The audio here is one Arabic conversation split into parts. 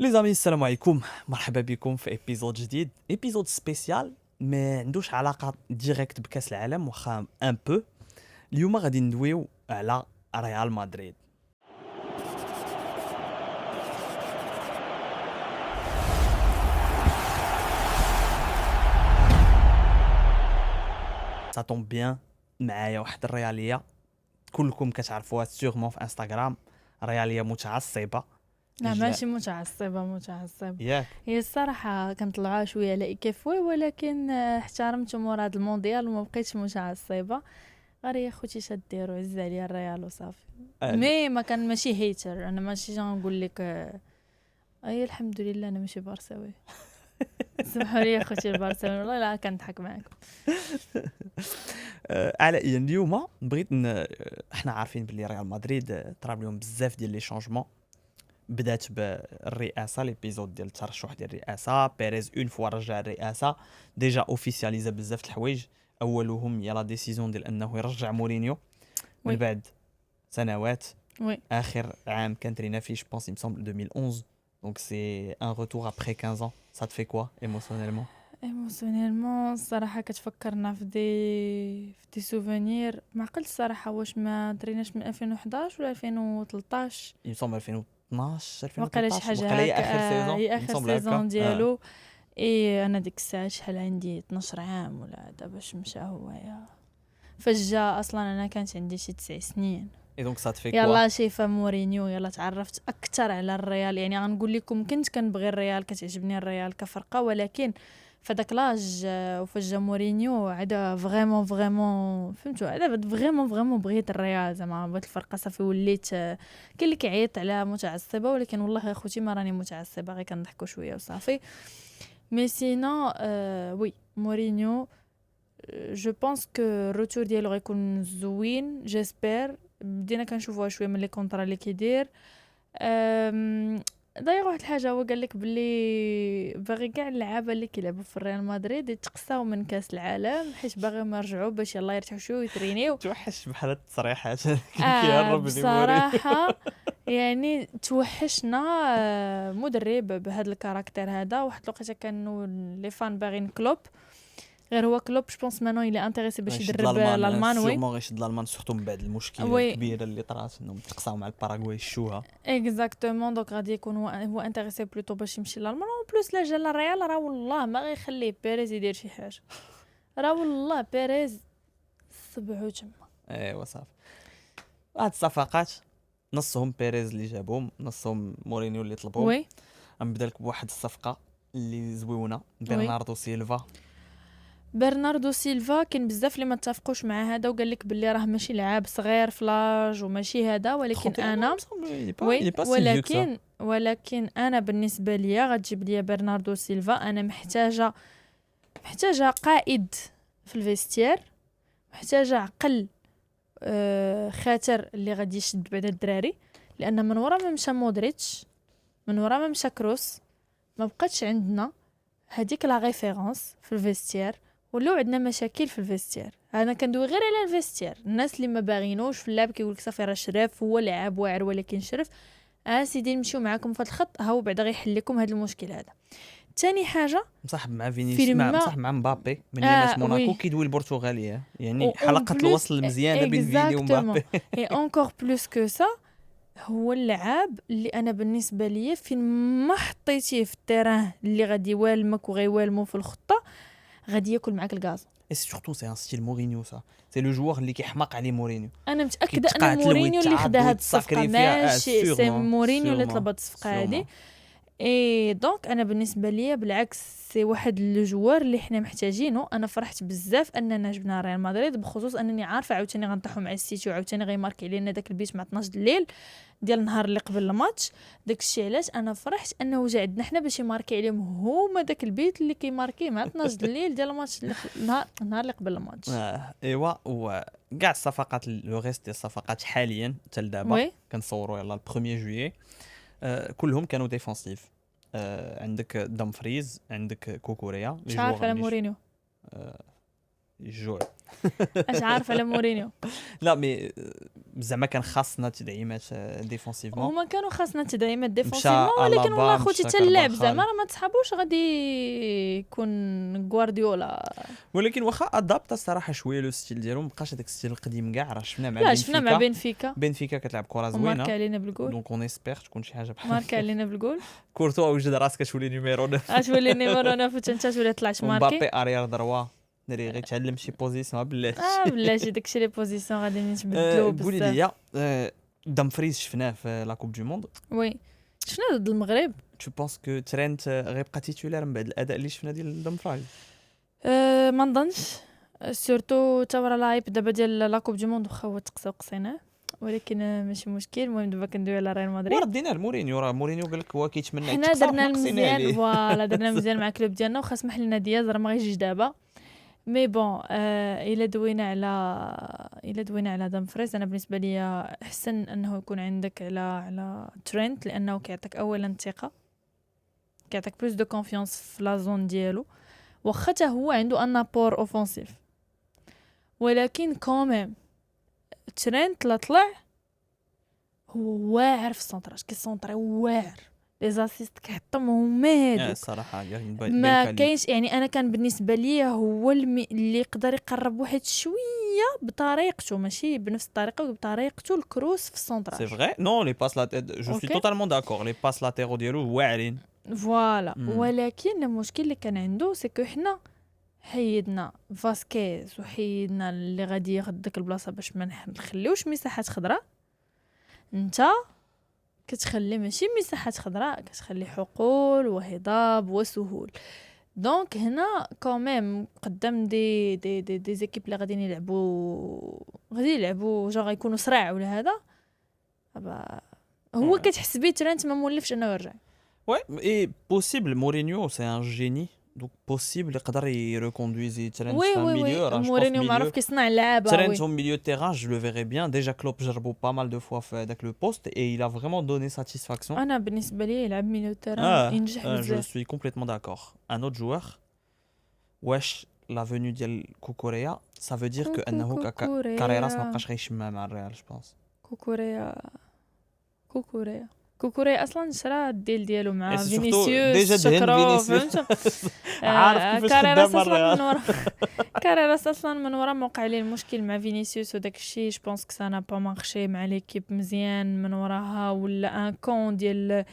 لي زامي السلام عليكم، مرحبا بكم في ايبيزود جديد، ايبيزود سبيسيال ما عندوش علاقه ديريكت بكاس العالم واخا ان بو. اليوم غادي ندويو على ريال مدريد. سا طون بيان، معايا واحد الرياليه كلكم كتعرفوها سيغمون في انستغرام، رياليه متعصبه. لا اجلا ماشي متعصبة. ياك. هي الصراحة كنطلعوها شوية على إيكافوي، ولكن احترمت مور هاد المونديال وما بقيتش متعصبة. غير يا خوتي شديرو عز عليا الريال وصافي. ال- مي ما كان ماشي هيتر، انا ماشي نقول لك اي الحمد لله انا ماشي بارساوي. سمحوا لي يا خوتي البارساوي، والله لا كنضحك معاكم. على اي اليوم بغيت احنا عارفين باللي ريال مدريد طرا لهم بزاف ديال لي شونجمون. بدات بالرئاسه، ليبيزود ديال الترشح ديال الرئاسه، بيريز اون فوا رجع الرئاسه ديجا اوفيسياليزا بزاف د الحوايج. اولهم هي لا ديسيزيون ديال انه يرجع مورينيو من وي بعد سنوات. وي اخر عام كان ترينا فيه جو بونس يمسون 2011، دونك سي ان روتور ابري 15 ans. ça te fait quoi émotionnellement؟ ايموسيونيلمون الصراحه كتفكرنا في دي سوفونير. ما عقلت الصراحه واش ما دريناش من 2011 ولا 2013. يمسون 2012 وقيلا شي 2013 حاجه وقيلا هي هكا، اخر سيزون هي اخر يمسون هكا سيزون ديالو. اي انا ديك الساعه شحال عندي 12 عام ولا دابا باش مشى هو يا فجا. اصلا انا كانت عندي شي 9 سنين. اي دونك ça te fait quoi؟ يلا شايفه مورينيو، يلا تعرفت اكثر على الريال. يعني غنقول لكم كنت كنبغي الريال، كتعجبني الريال كفرقه، ولكن فداك لاج وفجا مورينيو عدا فريمون فهمتوا، عدا فريمون بغيت الريال، زعما بغيت الفرقه صافي. وليت كاين اللي كيعيط على متعصبه، ولكن والله يا خوتي ما راني متعصبه، غير كنضحكوا شويه وصافي. مي سينو وي مورينيو جو بونس كو الروتور ديالو غيكون زوين، جيسبر. بدينا كنشوفوها شويه من لي كونطرا اللي كيدير. داير واحد الحاجه، هو قال لك باللي باغي كاع اللعابه اللي كيلعبوا في الريال مدريد يتقصاو من كاس العالم، حيت باغيهم يرجعوا باش يلا يرتاحوا شويه ويترينيو. توحش بحال هاد التصريحات كيهرب لي موري. بصراحه يعني توحشنا مدرب بهذا الكاركتير هذا. واحد الوقيته كانوا لي فان باغين كلوب، غير هو كلوب جو بونس مانو الى انتريسي باش غيشد يدرب الالمان الالمان. وي سيغمون، غيشد الالمان سورتو من بعد المشكله وي الكبيره اللي طرات انهم تقصاو مع الباراغواي الشوها. اكزاكتومون. دونك غادي يكون هو انتريسي بلوتو باش يمشي للالمان. و بلوس لا جا للريال راه والله ما غيخليه بيريز يدير شي حاجه. راه والله بيريز صبعو تما. ايوا صافي. هاد الصفقات نصهم بيريز اللي جابهم، نصهم مورينيو اللي طلبهم. وي غنبدا لك بواحد الصفقه اللي زويونه، وي برناردو سيلفا. برناردو سيلفا كاين بزاف اللي ما اتفقوش مع هذا، وقال لك باللي راه ماشي لعاب صغير فلاج وماشي هذا، ولكن 31 انا il est pas si vieux que ça. ولكن انا بالنسبه ليا غتجيب ليا برناردو سيلفا. انا محتاجه قائد في الفيستير، محتاجه عقل خاطر اللي غادي يشد بعدا الدراري. لان من ورا ما مشى مودريتش، من ورا ما مشى كروس، ما بقاتش عندنا هذيك لا ريفيرونس في الفيستير. ولاو عندنا مشاكل في الفيستير. انا كندوي غير على الفيستير. الناس اللي ما باغينوش في اللعب كيقول لك صافي راه شرف، هو لاعب واعر ولكن شرف. سيدي نمشيو معاكم في الخط، هاو بعدا غيحل لكم هذا المشكل هذا. ثاني حاجه مصاحب مع فينيسيوس، فيلم مصاحب مع مبابي ملي مات موناكو، وي كيدوي البرتغاليه، يعني اون حلقه بلوس الوصل المزيانه بين فيني اكزاكتومون. ومبابي. اي اونكور بلوس كو سا. هو اللعاب اللي انا بالنسبه ليا فين ما حطيتيه في التيران اللي غادي يوالمك وغيوالمو في الخطه، غادي ياكل معاك الغاز. اي سورتو سي ان ستيل مورينيو، سا سي لو جوور اللي كيحماق عليه مورينيو. انا متاكده ان كيتقاتلوا مورينيو اللي خدا ويتعاضوا هاد الصفقه، ويتساكريفيا. ماشي سي سيغمون مورينيو اللي سيغمون طلب هاد الصفقه هادي. سيغمون. اي دونك انا بالنسبه ليا بالعكس سي واحد الجوار اللي حنا محتاجينه. انا فرحت بزاف اننا جبنا ريال مدريد، بخصوص انني عارفه عاوتاني غنطيحوا مع السيتي، وعاوتاني غيماركي علينا داك البيت مع 12 الليل ديال النهار اللي قبل الماتش. داك الشيء علاش انا فرحت انه جا عندنا حنا باش يماركي عليهم هما داك البيت اللي كيماركي مع 12 الليل ديال الماتش النهار اللي قبل الماتش. ايوا وكاع الصفقات لو ريست ديال الصفقات حاليا حتى لدابا وي كنصوروا يلاه 1 جويي، كلهم كانوا ديفونسيف. عندك دامفريز، عندك كوكوريا، لي مش عارفه على جوغ اللي مورينيو. الجوع. اش عارف على مورينيو. لا مي زعما كان خاصنا تدعيمات ديفونسيفمون. هما كانوا خاصنا تدعيمات مشى ديفونسيفمون، ولكن والله ألابا، خوتي مشى حتى اللعب كارباخال. زعما راه ما تسحبوش غادي يكون غوارديولا. ولكن واخا ادابت الصراحه شويه لو ستيل ديالو، مابقاش هذاك الستيل القديم كاع، راه شفنا مع لا شفنا مع بنفيكا. بنفيكا كتلعب كره ومارك زوينه، علينا بالجول. دونك اون اسبير تكون شي حاجه بحال مارك علينا بالجول. كورتوا وجد راسك تولي نيميرو 9. تولي نيميرو 9 وانت تولي طلعت مبابي ماركي. اريير دروا ناري غير تعلم شي بوزيسيون بالله. بلاتي داكشي لي بوزيسيون غادي نتبدلوا قولي بزاف. لي دامفريز شفناه في لا كوب دو موند. وي شفنا ضد المغرب. تو بونس كو ترينت غيبقى تيتولار من بعد الاداء اللي شفنا ديال دامفريز؟ ما نظنش سورتو تا ورا لايب دابا ديال لا كوب دو موند، واخا هو تقصيناه ولكن ماشي مشكل. المهم دابا كندوي على ريال مدريد. وردينا لمورينيو، راه مورينيو قال لك هو كيتمنى حنا يتقصى درنا ونقصينا مزيان، عليه. فوالا درنا مزيان مع الكلوب ديالنا، وخا سمح لنا دياز راه ما غيجيش دابا. مي بون الا دوينا على دامفريز، انا بالنسبه لي احسن انه يكون عندك على ترينت، لانه كيعطيك اولا ثقه، كيعطيك بلوس دو كونفيونس في لا زون ديالو، واخا حتى هو عنده ان ابور اوفنسيف، ولكن كوميم ترينت لا طلع هو واعر في السونطراج، كيسونطري واعر، لي زاسيست كيحطهم هادوك الصراحه ما كاينش. يعني انا كان بالنسبه لي هو اللي يقدر يقرب واحد شويه بطريقته، ماشي بنفس الطريقه، بطريقته الكروس في سي السونطراج. فري نو لي باس جو سوي توتالمون داكور، لي باس لاتيرو ديالو واعرين. فوالا ولكن المشكل اللي كان عنده سكو حنا حيدنا فاسكيز وحيدنا اللي غادي ياخد ديك البلاصه باش ما نخليوش مساحات خضراء. انت كتخلي ماشي مساحات خضراء، كتخلي حقول وهضاب وسهول. دونك هنا كوميم قدام دي زيكيب اللي غادي يلعبوا جا غيكونوا صراع ولا هذا هو كتحس بيه ترينت ما مولفش انه يرجع. وي اي بوسيبل مورينيو سي ان جيني، دونك بوسيبل يقدر يريكوندويزي ترينت في الميليو. راه مورينيو معروف كيصنع اللعابه. ترينت au milieu de terrain, je le verrais bien. Déjà Klopp جربو pas mal de fois avec le poste et il a vraiment donné satisfaction. انا بالنسبه لي يلعب ميليو تيران ينجح je بزاف. suis complètement d'accord. Un autre joueur, wesh, la venue ديال كوكوريا, ça veut dire que انه كاريراس ما بقاش غيشمع مع الريال جو بونس. كوكوريا اصلا شرا الديل ديالو مع Et c'est surtout فينيسيوس déjà دهن فهمت. عارف كيفاش كاريراس خدام اصلا الريال. من ورا كاريراس اصلا من ورا ما وقع ليه المشكل مع فينيسيوس وداك الشيء. جو بونس كو سانا با مارشي مع ليكيب مزيان من وراها، ولا ان كون ديال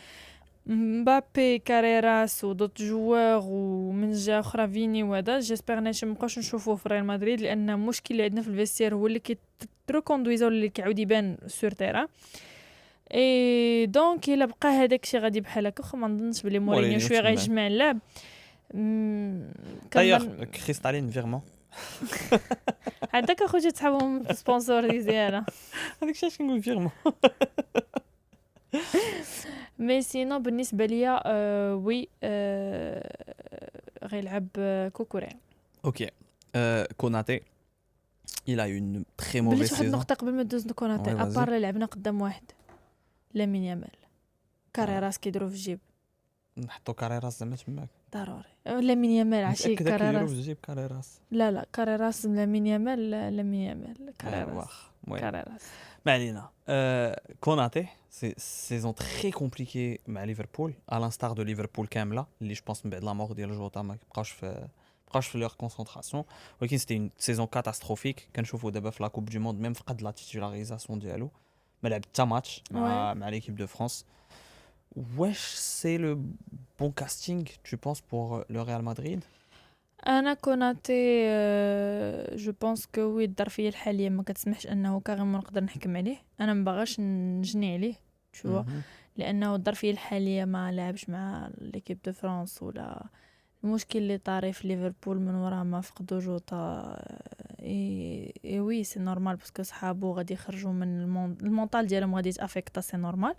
مبابي كاريراس ودوت جوار ومن جهه اخرى فيني. وهذا جيسبر ناش مابقاوش نشوفوه في ريال مدريد، لان المشكل اللي عندنا في الفيستير هو اللي كيتروكوندويزا ولا اللي كيعاود يبان سور تيرا. اي دونك الا بقى هذاك الشيء غادي بحال هكا، واخا ما نظنش بلي مورينيو شويه غيجمع اللعب. D'ailleurs كريستالين فيرمون هذاك اخوتي تصحابهم سبونسور ديالها. هذاك الشيء اش كنقول فيرمون. مي سينو بالنسبه ليا وي غيلعب كوكوريا. اوكي كوناتي il a eu une très mauvaise بليت واحد saison. النقطه قبل ما دوز كوناتي. Ouais, vas-y. ابار لعبنا قدام واحد لامين يامال، كاريراس كيديرو في الجيب نحطو كاريراس زعما تماك ضروري. لامين يامال عشي كذا كيديرو كاريراس. في الجيب كاريراس. لا كاريراس لامين يامال، لامين يامال كاريراس. واخ المهم كاريراس ما علينا. كوناتي سي سيزون تري كومبليكي مع ليفربول على انستار دو ليفربول كامله اللي جو بونس من بعد لا مور ديال جوتا ما بقاوش في لور كونسونطراسيون، ولكن سيتي اون سيزون كاتاستروفيك. كنشوفوا دابا في لا كوب دو موند ميم فقد لا تيتولاريزاسيون ديالو، ما لعب حتى ماتش مع ليكيب دو فرانس. واش سي لو بون كاستينغ tu penses pour le Real Madrid؟ انا كوناتي جو بونس كو وي الظرفيه الحاليه ما كتسمحش انه كاريمون نقدر نحكم عليه. انا ما باغاش نجني عليه شو، لانه الظرفيه الحاليه ما لعبش مع ليكيب دو فرانس، ولا المشكل اللي طاري في ليفربول من وراه ما فقدوا جوتا. اي وي سي نورمال باسكو صحابو غادي يخرجوا من المونطال ديالهم غادي يتافيكتا، سي نورمال.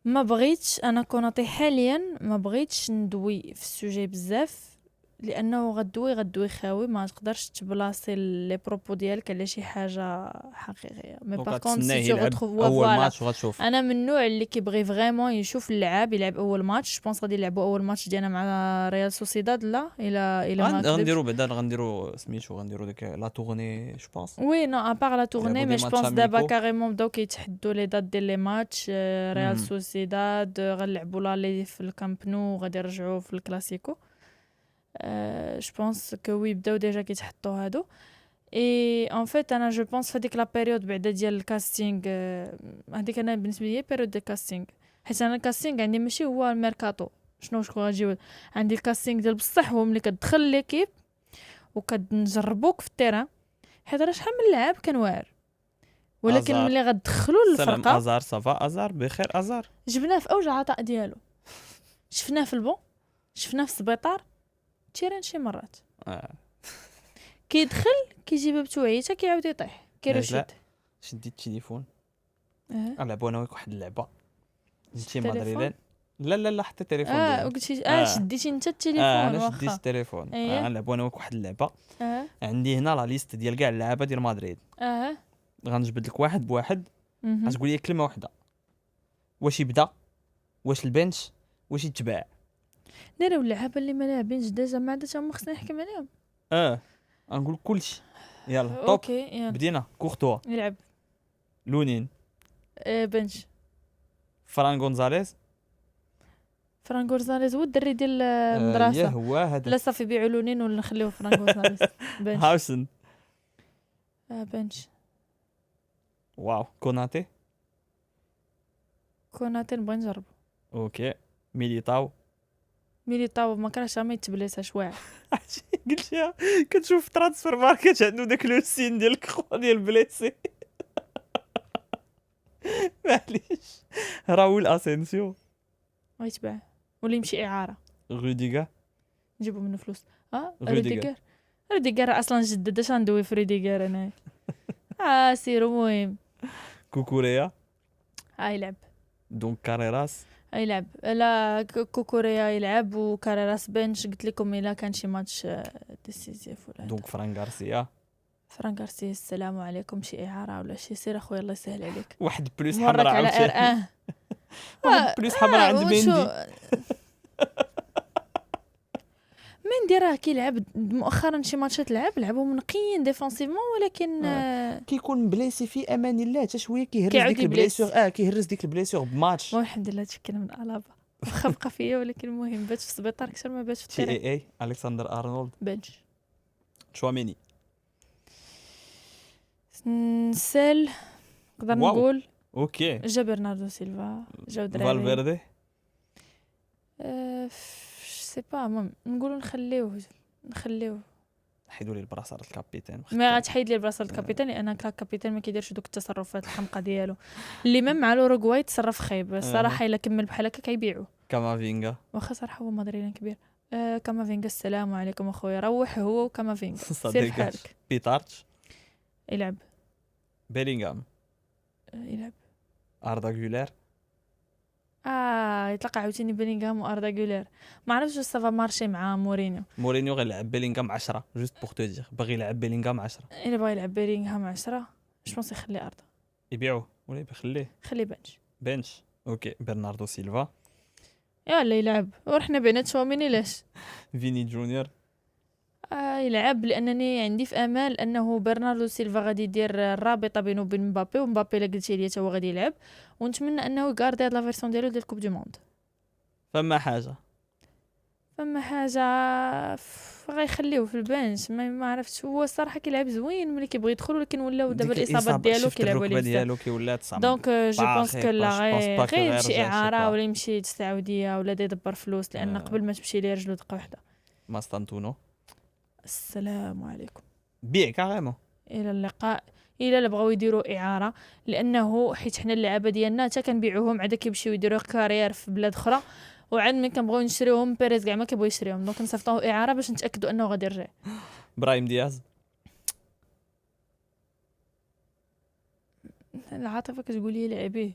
ما بغيتش انا كوناتي حاليا ما بغيتش ندوي في السوجي بزاف، لانه غدوي خاوي، ما تقدرش تبلاصي لي بروبو ديالك على شي حاجه حقيقيه. مي دونك باغ كونط غتسناه سي تو يلعب غوتروف اول فوالا. ماتش وغتشوف. انا من النوع اللي كيبغي فريمون يشوف اللعاب، يلعب اول ماتش. بونس غادي يلعبوا اول ماتش ديالنا مع ريال سوسيداد، لا الى ما كذبش. غنديروا بعدا غنديروا سميتو، غنديروا ديك لا تورني جو بونس. وي نو ابار لا تورني، يلعبوا مي دي جو ماتش بونس دابا اميكو. كاريمون بداو كيتحدوا لي دات ديال لي ماتش. ريال مم. سوسيداد غنلعبوا لا لي في الكامب نو، غادي يرجعوا في الكلاسيكو. جو بونس كو وي بداو ديجا كيتحطوا هادو. اي ان فيت انا جو بونس فهاديك لا بيريود بعدا ديال الكاستينغ، هذيك انا بالنسبه لي بيريود ديال الكاستينغ. حيت انا الكاستينغ عندي ماشي هو الميركاتو شكون غاجيو. عندي الكاستينغ ديال بصح هو ملي كتدخل ليكيب وكنجربوك في التيران، حيت راه شحال من لاعب كان واعر، ولكن أزار. ملي غتدخلوا سلام للفرقه ازار صافا، ازار بخير ازار. جبناه في اوج العطاء ديالو، شفناه في البون، شفناه في السبيطار تيران شي مرات. كيدخل كيجيب بتوعيته كيعاود يطيح كيرشد. لا شدي التليفون العبوا انا وياك واحد اللعبه جيتي التليفون؟ مدريدين. لا حتى التليفون ديالي. وقلتي آه. شديتي انت التليفون. انا شديت واخا التليفون. أيه. نلعبوا انا وياك واحد اللعبه. اه عندي هنا لا ليست ديال كاع اللعابه ديال مدريد. اه غنجبد لك واحد بواحد، مهم. غتقول لي كلمه واحده، واش يبدا، واش البنش، واش يتباع. دايروا اللعابه اللي ما لاعبينش ديجا ما عندها هما خصنا نحكم عليهم. غنقول كلشي. يلا طوب اوكي يلا بدينا. كورتوا، يلعب. لونين، بنش. فران غونزاليز. فران غونزاليز هو الدري ديال يا المدرسه. هو هذا. لا صافي بيعوا لونين ولا نخليوه فران غونزاليز. بنش. هاوسن. بنش. واو. كوناتي. كوناتي نبغي نجرب. اوكي. ميليتاو. ميليتاو ما كرهش ما يتبليساش واعر. قلتيها كتشوف ترانسفير ماركت عنده داك لو سين ديال الكخوا ديال بليسي. معليش. راول اسينسيو. غيتباع ولا يمشي اعاره، روديغا. نجيبو منه فلوس. روديغر. روديغر اصلا جدد، اش غندوي في روديغر انا. سيرو مهم. كوكوريا. يلعب. دونك كاريراس. يلعب. لا كوكوريا يلعب وكاريراس بنش. قلت لكم الا كان شي ماتش ديسيزيف ولا دونك فران غارسيا. فران غارسيا السلام عليكم، شي اعاره ولا شي سير اخويا الله يسهل عليك. واحد بلوس مرك حمراء على عاوتاني. واحد بلوس حمراء عند مندي. مندي راه كيلعب مؤخرا شي ماتشات لعبوا منقيين ديفونسيفمون، ولكن كيكون بليسي في امان الله حتى شويه كيهرس كيعاود ديك يبليس. البليسيغ. كيهرس ديك البليسيغ بماتش. الحمد لله تفكنا من الابا واخا بقى فيا، ولكن المهم بات في السبيطار اكثر ما بات في تي التيران. اي الكسندر ارنولد. بنش. تشواميني. نسال نقدر واو. نقول اوكي. جا برناردو سيلفا، جاو دراري. فالفيردي. سي با المهم نقولوا نخليوه. حيدوا لي البلاصه الكابيتان. ما غتحيد لي البلاصه الكابيتان، لان الكابيتان ما كيديرش دوك التصرفات الحمقى ديالو اللي ميم مع الاوروغواي تصرف خايب الصراحه. الا كمل بحال هكا كيبيعوه. كامافينغا. واخا صراحه هو مدريدان كبير. كامافينغا السلام عليكم اخويا، روح هو وكامافينغا سير صديق. بحالك. بيتارتش. يلعب. بيلينغهام. يلعب. اردا غولير. يطلق عاوتاني بيلينغهام واردا غولير. ما عرفتش واش سافا مارشي مع مورينيو غيلعب بيلينغهام 10 جوست بوغ تو دير. باغي يلعب بيلينغهام 10. الا بغى يلعب بيلينغهام 10 جو بونس يخلي اردا. يبيعوه ولا يخليه خلي بنش. بنش. اوكي. برناردو سيلفا. يلا يلعب ورحنا بينا تشواميني لاش. فيني جونيور. يلعب لانني عندي في امال انه برناردو سيلفا غادي يدير الرابطه بينه وبين مبابي، ومبابي الا قلتي لي حتى هو غادي يلعب، ونتمنى انه يغاردي هاد لا فيرسون ديالو ديال كوب دو موند. فما حاجه غيخليوه في البنش. ما عرفتش هو الصراحه كيلعب زوين ملي كيبغي يدخل، ولكن ولاو دابا الاصابات ديالو كيلعبوا عليه بزاف. ديالو كيولات تصعب. دونك جو بونس كو لا غير يمشي يرجع اعاره ولا يمشي تستعوديه ولا يدبر فلوس، لان قبل ما تمشي ليه رجلو دقه واحده. ماستانتونو. السلام عليكم. بيع كاريمون. الى اللقاء. الا بغاو يديروا اعاره، لانه حيت حنا اللعابه ديالنا حتى كنبيعوهم عاد كيمشيو يديروا كارير في بلاد اخرى، وعاد ملي كنبغيو نشريوهم بيريز كاع ما كيبغي يشريهم، دونك نصيفطوه اعاره باش نتاكدوا انه غادي يرجع. برايم دياز. العاطفه كتقول لي لعبيه،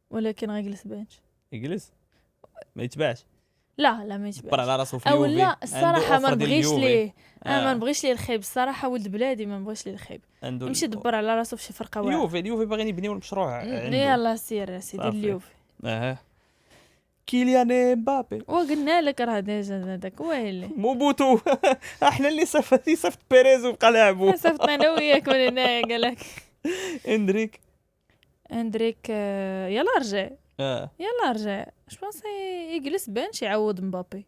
ولكن غيجلس بنش. يجلس ما يتباعش. لا ما دبر يتباعش. على راسو في او اليوفي، لا عنده الصراحه ما اوفر ديال نبغيش اليوفي. ليه، انا ما آه. نبغيش ليه الخيب الصراحه، ولد بلادي ما نبغيش ليه الخيب. عنده يمشي يدبر على راسو في شي فرقه واعره. اليوفي باغيين يبنيو المشروع عنده. يلا سير سيدي صافي. اليوفي. كيليان امبابي وقلنا لك راه ديجا هذاك ويلي موبوتو. احنا اللي صفت بيريز وبقى لاعبو. صيفطنا انا وياك من هنايا قال لك اندريك. اندريك يلا رجع اه يلا رجع. جوبونس يجلس بنش يعوض مبابي،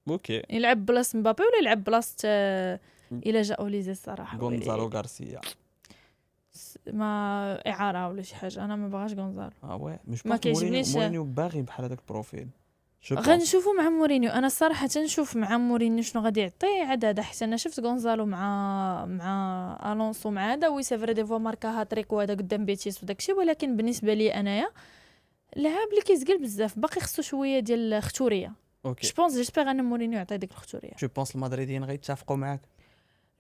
اوكي. يلعب بلاصه مبابي ولا يلعب بلاصه الى جا اوليزي الصراحه غونزالو غارسيا. ما اعاره ولا شي حاجه. انا ما بغاش غونزالو. وي مش ما بونس كيعجبنيش. مورينيو باغي بحال هذاك البروفيل. غنشوفوا مع مورينيو. انا الصراحه تنشوف مع مورينيو شنو غادي يعطي عاد هذا، حيت انا شفت غونزالو مع الونسو مع هذا وي سافري دي فوا ماركا هاتريك وهذا قدام بيتيس وداكشي، ولكن بالنسبه لي انايا لاعب اللي كيزقل بزاف، باقي خصو شويه ديال الختوريه. اوكي. جو بونس جيسبر ان مورينيو يعطي ديك الختوريه. جو بونس المدريديين غيتفقوا معاك.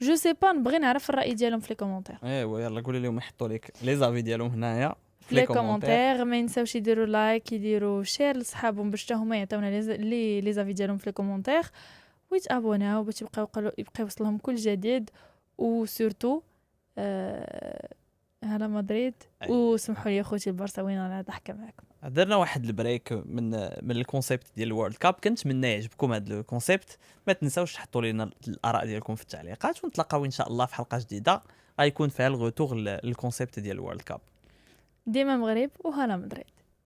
جو سي با، نبغي نعرف الراي ديالهم في لي كومونتير. ايوا يلا قولي لهم يحطوا لك لي زافي ديالهم هنايا في لي كومونتير. ما ينساوش يديروا لايك، يديروا شير لصحابهم باش حتى هما يعطيونا لي زافي ديالهم في لي كومونتير، ويتابوناو باش يبقى يوصلهم كل جديد. وسورتو هلا مدريد. وسمحوا لي اخوتي البرساويين انا ضحكه معكم. درنا واحد البريك من الكونسيبت ديال الورلد كاب. كنتمنى يعجبكم هذا الكونسيبت. ما تنساوش تحطوا لنا الاراء ديالكم في التعليقات، ونتلاقاو ان شاء الله في حلقه جديده غيكون فيها الغوتور للكونسيبت ديال الورلد كاب. ديما مغرب وهلا مدريد.